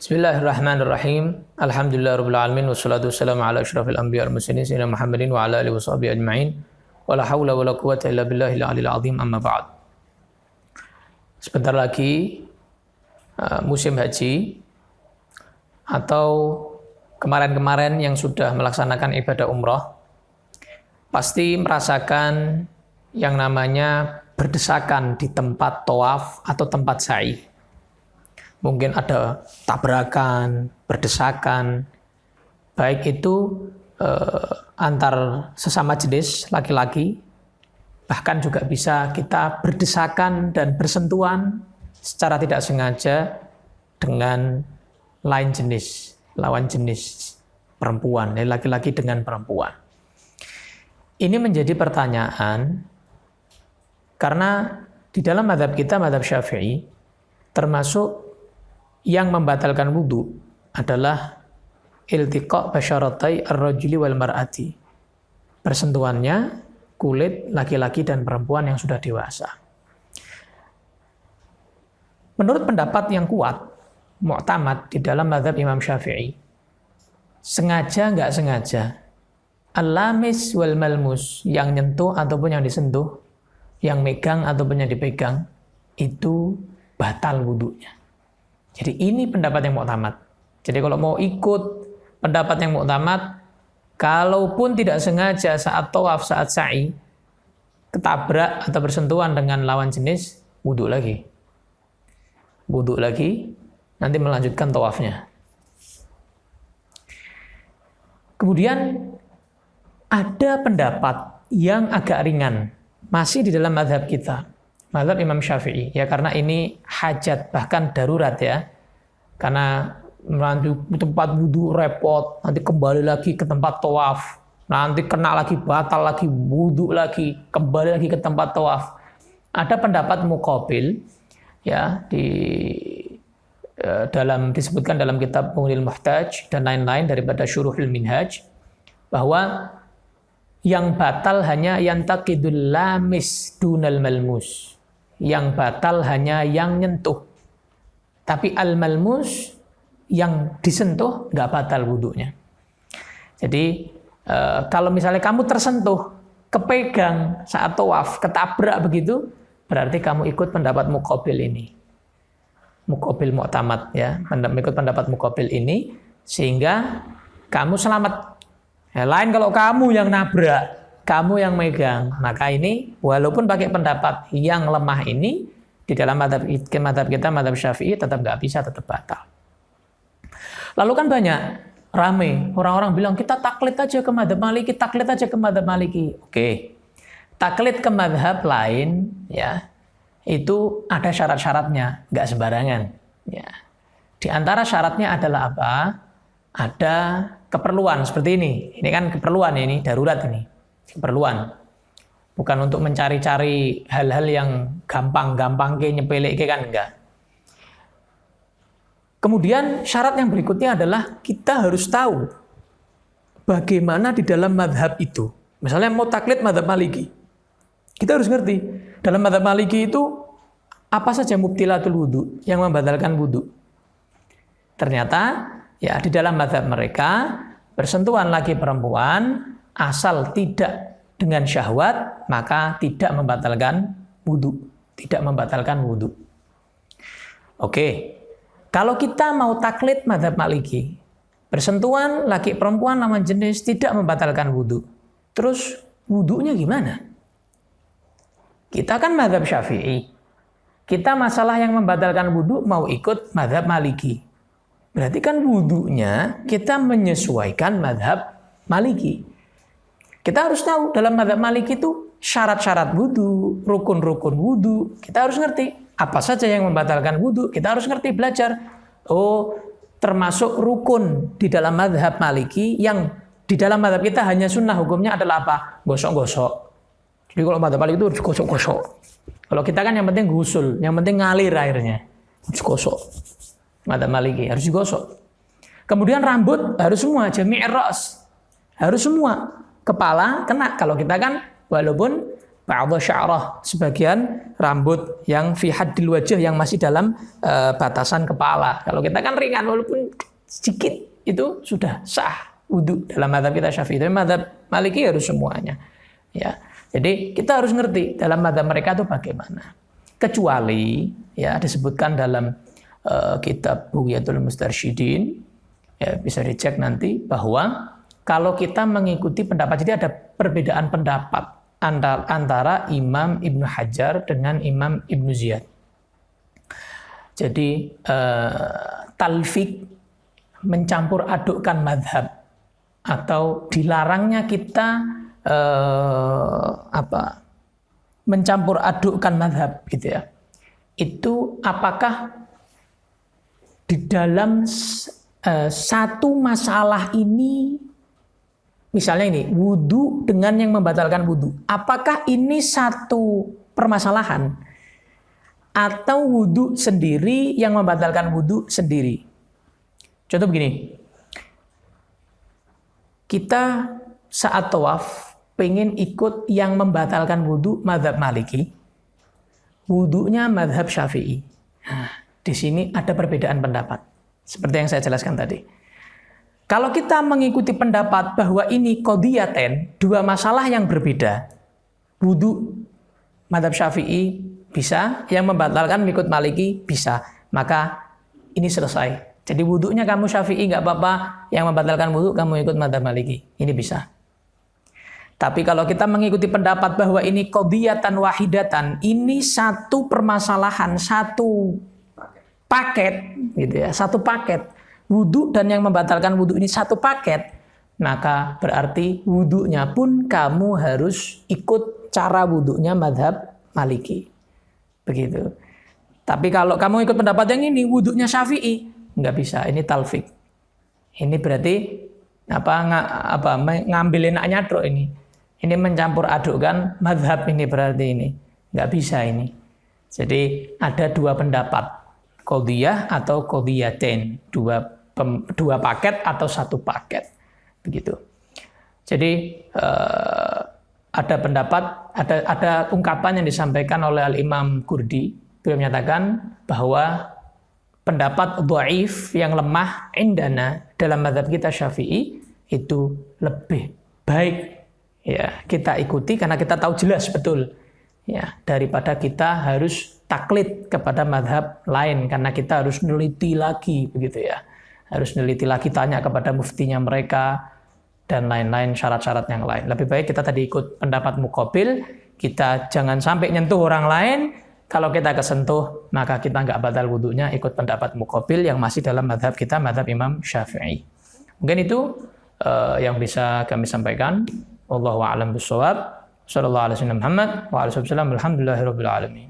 Bismillahirrahmanirrahim. Alhamdulillahirabbil alamin wassalatu wassalamu ala asyrafil anbiya'i wal mursalin sayyidina Muhammadin wa ala alihi washabihi ajmain. Wala haula wala quwwata illa billahil aliyil azim amma ba'd. Sebentar lagi musim haji atau kemarin-kemarin yang sudah melaksanakan ibadah umrah pasti merasakan yang namanya berdesakan di tempat tawaf atau tempat sa'i. Mungkin ada tabrakan, berdesakan, baik itu antar sesama jenis laki-laki, bahkan juga bisa kita berdesakan dan bersentuhan secara tidak sengaja dengan lain jenis, lawan jenis perempuan, laki-laki dengan perempuan. Ini menjadi pertanyaan karena di dalam mazhab kita, mazhab Syafi'i, termasuk yang membatalkan wudu adalah iltiqa' basyaratai ar-rajuli wal mar'ati. Persentuhannya kulit laki-laki dan perempuan yang sudah dewasa. Menurut pendapat yang kuat, mu'tamad di dalam mazhab Imam Syafi'i, sengaja nggak sengaja, al-lamis wal malmus, yang nyentuh ataupun yang disentuh, yang megang ataupun yang dipegang, itu batal wudunya. Jadi ini pendapat yang mu'tamad. Jadi kalau mau ikut pendapat yang mu'tamad, kalaupun tidak sengaja saat tawaf, saat sa'i, ketabrak atau bersentuhan dengan lawan jenis, wudu lagi. Wudu lagi, nanti melanjutkan tawafnya. Kemudian ada pendapat yang agak ringan, masih di dalam mazhab kita, mazhab Imam Syafi'i, ya karena ini hajat, bahkan darurat ya. Karena nanti tempat wudu repot, nanti kembali lagi ke tempat tawaf, nanti kena lagi, batal lagi, wudu lagi, kembali lagi ke tempat tawaf. Ada pendapat muqabil ya disebutkan dalam kitab Mughniul Muhtaj dan lain-lain daripada Syuruhul Minhaj, bahwa yang batal hanya yantaqidul lamis dunal malmus. Yang batal hanya yang nyentuh. Tapi al-malmus, yang disentuh, nggak batal wudunya. Jadi kalau misalnya kamu tersentuh, kepegang saat tawaf, ketabrak begitu, berarti kamu ikut pendapat muqabil ini. Muqabil mu'tamad ya, ikut pendapat muqabil ini, sehingga kamu selamat. Ya, lain kalau kamu yang nabrak, kamu yang megang, maka ini walaupun pakai pendapat yang lemah ini, di dalam mazhab kita, mazhab Syafi'i, tetap nggak bisa, tetap batal. Lalu kan banyak rame orang-orang bilang kita taklid aja ke mazhab Maliki, taklid aja ke mazhab Maliki. Oke, taklid ke mazhab lain ya, itu ada syarat-syaratnya, nggak sembarangan. Ya. Di antara syaratnya adalah apa? Ada keperluan seperti ini. Ini kan keperluan ini, darurat ini. Keperluan. Bukan untuk mencari-cari hal-hal yang gampang-gampang nyepelek kan enggak. Kemudian syarat yang berikutnya adalah kita harus tahu bagaimana di dalam mazhab itu. Misalnya mau taklid mazhab Maliki. Kita harus ngerti dalam mazhab Maliki itu apa saja mubtilatul wudu, yang membatalkan wudu. Ternyata ya di dalam mazhab mereka bersentuhan laki perempuan asal tidak dengan syahwat, maka tidak membatalkan wudu. Tidak membatalkan wudu. Oke, kalau kita mau taklid mazhab Maliki, bersentuhan laki perempuan lawan jenis tidak membatalkan wudu. Terus wudunya gimana? Kita kan mazhab Syafi'i. Kita masalah yang membatalkan wudu mau ikut mazhab Maliki. Berarti kan wudunya kita menyesuaikan mazhab Maliki. Kita harus tahu dalam mazhab Maliki itu syarat-syarat wudu, rukun-rukun wudu. Kita harus ngerti apa saja yang membatalkan wudu. Kita harus ngerti, belajar. Oh, termasuk rukun di dalam mazhab Maliki yang di dalam mazhab kita hanya sunnah, hukumnya adalah apa? Gosok-gosok. Jadi kalau mazhab Maliki itu harus gosok-gosok. Kalau kita kan yang penting gusul, yang penting ngalir airnya. Harus gosok. Mazhab Maliki harus digosok. Kemudian rambut harus semua, jami' ras. Harus semua. Kepala kena. Kalau kita kan walaupun ba'dha sya'rah, sebagian rambut yang fi haddil wajh, yang masih dalam batasan kepala. Kalau kita kan ringan, walaupun sedikit itu sudah sah wudu dalam mazhab kita Syafi'i. Tapi mazhab Maliki harus semuanya. Ya. Jadi kita harus ngerti dalam mazhab mereka itu bagaimana. Kecuali ya disebutkan dalam kitab Bughyatul Mustarsyidin, ya bisa dicek nanti, bahwa kalau kita mengikuti pendapat, jadi ada perbedaan pendapat antara Imam Ibnu Hajar dengan Imam Ibnu Ziyad. Jadi talfik, mencampur adukkan madhab, atau dilarangnya kita mencampur adukkan madhab gitu ya. Itu apakah di dalam satu masalah ini, misalnya ini wudu dengan yang membatalkan wudu, apakah ini satu permasalahan atau wudu sendiri yang membatalkan wudu sendiri? Contoh begini, kita saat tawaf pengen ikut yang membatalkan wudu mazhab Maliki, wudunya mazhab Syafi'i. Nah, di sini ada perbedaan pendapat seperti yang saya jelaskan tadi. Kalau kita mengikuti pendapat bahwa ini qadhiyaten, dua masalah yang berbeda, wudu mazhab Syafi'i bisa, yang membatalkan mengikut Maliki bisa, maka ini selesai. Jadi wudunya kamu Syafi'i nggak apa-apa, yang membatalkan wudu kamu ikut mazhab Maliki, ini bisa. Tapi kalau kita mengikuti pendapat bahwa ini qadhiyatan wahidatan, ini satu permasalahan, satu paket, gitu ya, satu paket. Wudu dan yang membatalkan wudu ini satu paket, maka berarti wudunya pun kamu harus ikut cara wudunya mazhab Maliki. Begitu. Tapi kalau kamu ikut pendapat yang ini, wudunya Syafi'i, nggak bisa, ini talfik. Ini berarti ngambil enaknya truk ini. Ini mencampur adukkan mazhab, ini berarti ini nggak bisa ini. Jadi ada dua pendapat, qadhiyah atau qadhiyatain, dua paket atau satu paket, begitu. Jadi ada pendapat, ada ungkapan yang disampaikan oleh Al-Imam Qurdi. Beliau menyatakan bahwa pendapat dhaif yang lemah indana dalam mazhab kita Syafi'i itu lebih baik ya kita ikuti, karena kita tahu jelas betul ya, daripada kita harus taklid kepada mazhab lain, karena kita harus neliti lagi, begitu ya. Harus neliti lagi, tanya kepada muftinya mereka, dan lain-lain, syarat-syarat yang lain. Lebih baik kita tadi ikut pendapat muqabil, kita jangan sampai nyentuh orang lain. Kalau kita kesentuh, maka kita nggak batal wudunya, ikut pendapat muqabil yang masih dalam mazhab kita, mazhab Imam Syafi'i. Mungkin itu yang bisa kami sampaikan. Wallahu a'lam bishawab. Sallallahu alaihi wasallam Muhammad wa alihi wasallam. Alhamdulillahirabbil alamin.